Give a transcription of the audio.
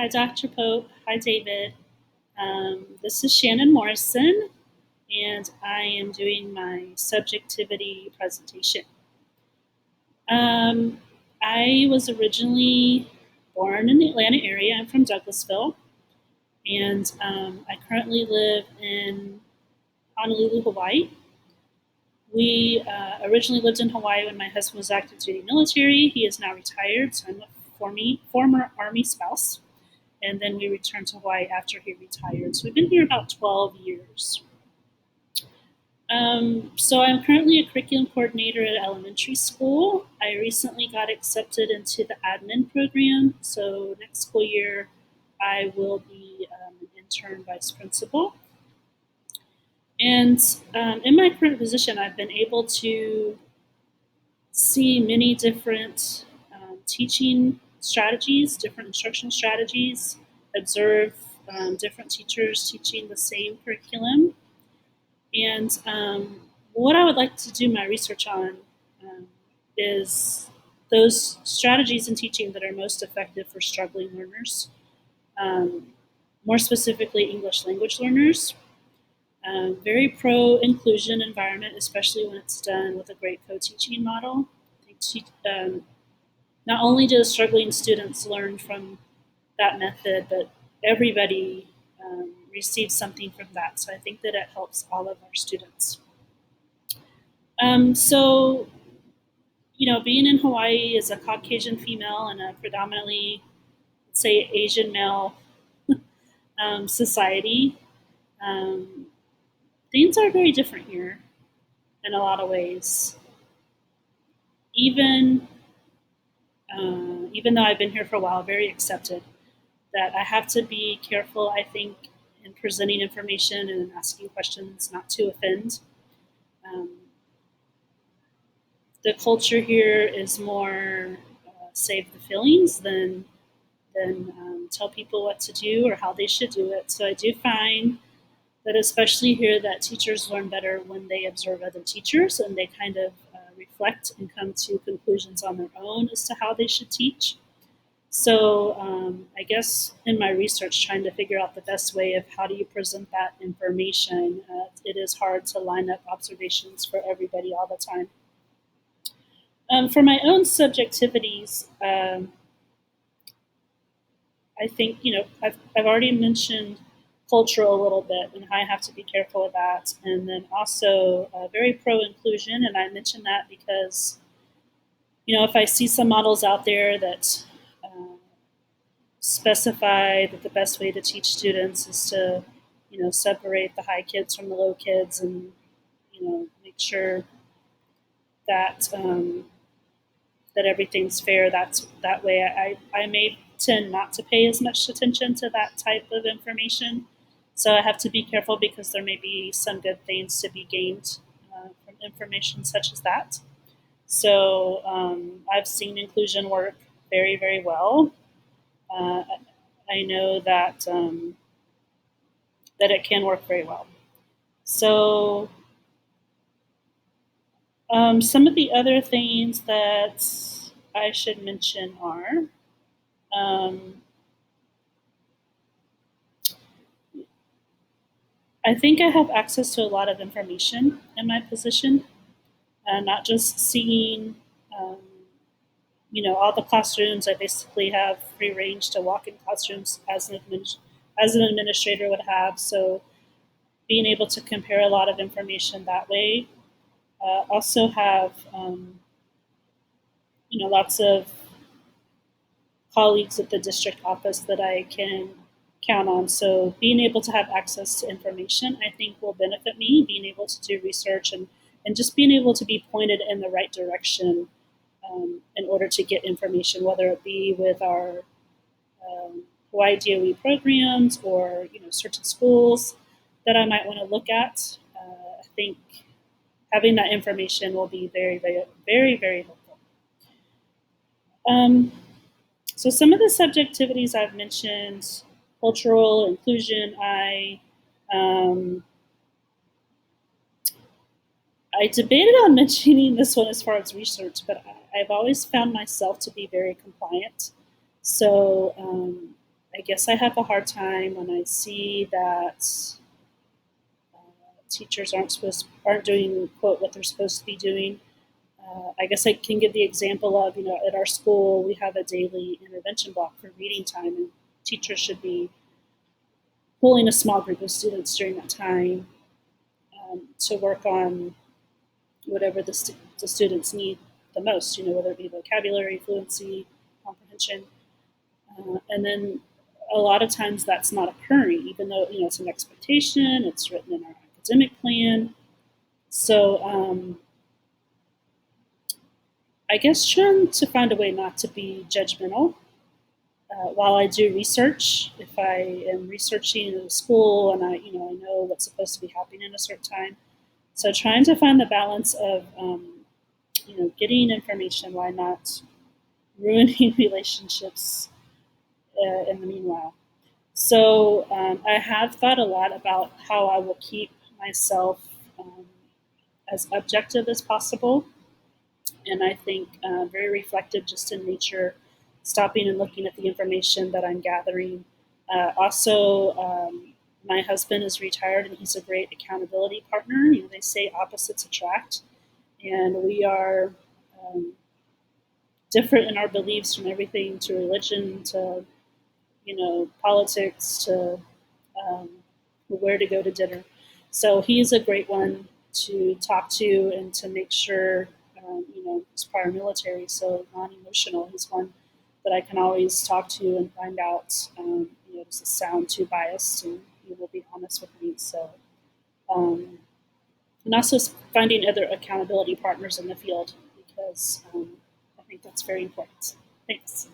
Hi, Dr. Pope. Hi, David. This is Shannon Morrison, and I am doing my subjectivity presentation. Um, I was originally born in the Atlanta area. I'm from Douglasville, and I currently live in Honolulu, Hawaii. We originally lived in Hawaii when my husband was active duty military. He is now retired, so I'm a former Army spouse. And then we returned to Hawaii after he retired. So we've been here about 12 years. So I'm currently a curriculum coordinator at elementary school. I recently got accepted into the admin program. So next school year, I will be an intern vice principal. And in my current position, I've been able to see many different teaching strategies, different instruction strategies, observe different teachers teaching the same curriculum. And what I would like to do my research on is those strategies in teaching that are most effective for struggling learners, more specifically English language learners. Very pro inclusion environment, especially when it's done with a great co-teaching model. Not only do the struggling students learn from that method, but everybody receives something from that. So I think that it helps all of our students. So, being in Hawaii as a Caucasian female and a predominantly, say, Asian male society, um, things are very different here in a lot of ways. Even though I've been here for a while, very accepted. That I have to be careful, I think, in presenting information and asking questions not to offend. Um, the culture here is more save the feelings than tell people what to do or how they should do it. So I do find that especially here that teachers learn better when they observe other teachers and they kind of reflect and come to conclusions on their own as to how they should teach. So I guess in my research, trying to figure out the best way of how do you present that information, it is hard to line up observations for everybody all the time. For my own subjectivities, I think, I've already mentioned culture a little bit and how I have to be careful of that. And then also very pro inclusion. And I mention that because, if I see some models out there that specify that the best way to teach students is to, separate the high kids from the low kids and, make sure that that everything's fair. That way. I may tend not to pay as much attention to that type of information. So I have to be careful because there may be some good things to be gained from information such as that. So I've seen inclusion work very, very well. Uh, I know that it can work very well. So some of the other things that I should mention are I think I have access to a lot of information in my position, not just seeing, um, all the classrooms. I basically have free range to walk in classrooms as an administrator would have. So being able to compare a lot of information that way. Also have, lots of colleagues at the district office that I can count on. So being able to have access to information, I think will benefit me, being able to do research and just being able to be pointed in the right direction in order to get information, whether it be with our Hawaii DOE programs or, certain schools that I might want to look at. I think having that information will be very, very, very, very helpful. So some of the subjectivities I've mentioned, cultural inclusion, I debated on mentioning this one as far as research, but I've always found myself to be very compliant. So I I guess I have a hard time when I see that teachers aren't doing quote what they're supposed to be doing. I guess I can give the example of, at our school we have a daily intervention block for reading time, and teachers should be pulling a small group of students during that time to work on whatever the students need the most, whether it be vocabulary, fluency, comprehension. And then a lot of times that's not occurring, even though, it's an expectation, it's written in our academic plan. So I guess trying to find a way not to be judgmental while I do research. If I am researching in a school and I know what's supposed to be happening in a certain time, so trying to find the balance of getting information while not ruining relationships in the meanwhile. So I have thought a lot about how I will keep myself as objective as possible, and I think very reflective just in nature, stopping and looking at the information that I'm gathering. Also, my husband is retired and he's a great accountability partner. They say opposites attract, and we are different in our beliefs, from everything to religion to politics to um, where to go to dinner. So he's a great one to talk to and to make sure, he's prior military, so non-emotional. He's one that I can always talk to and find out, does it sound too biased, and he will be honest with me. So, and also finding other accountability partners in the field, because I think that's very important. Thanks.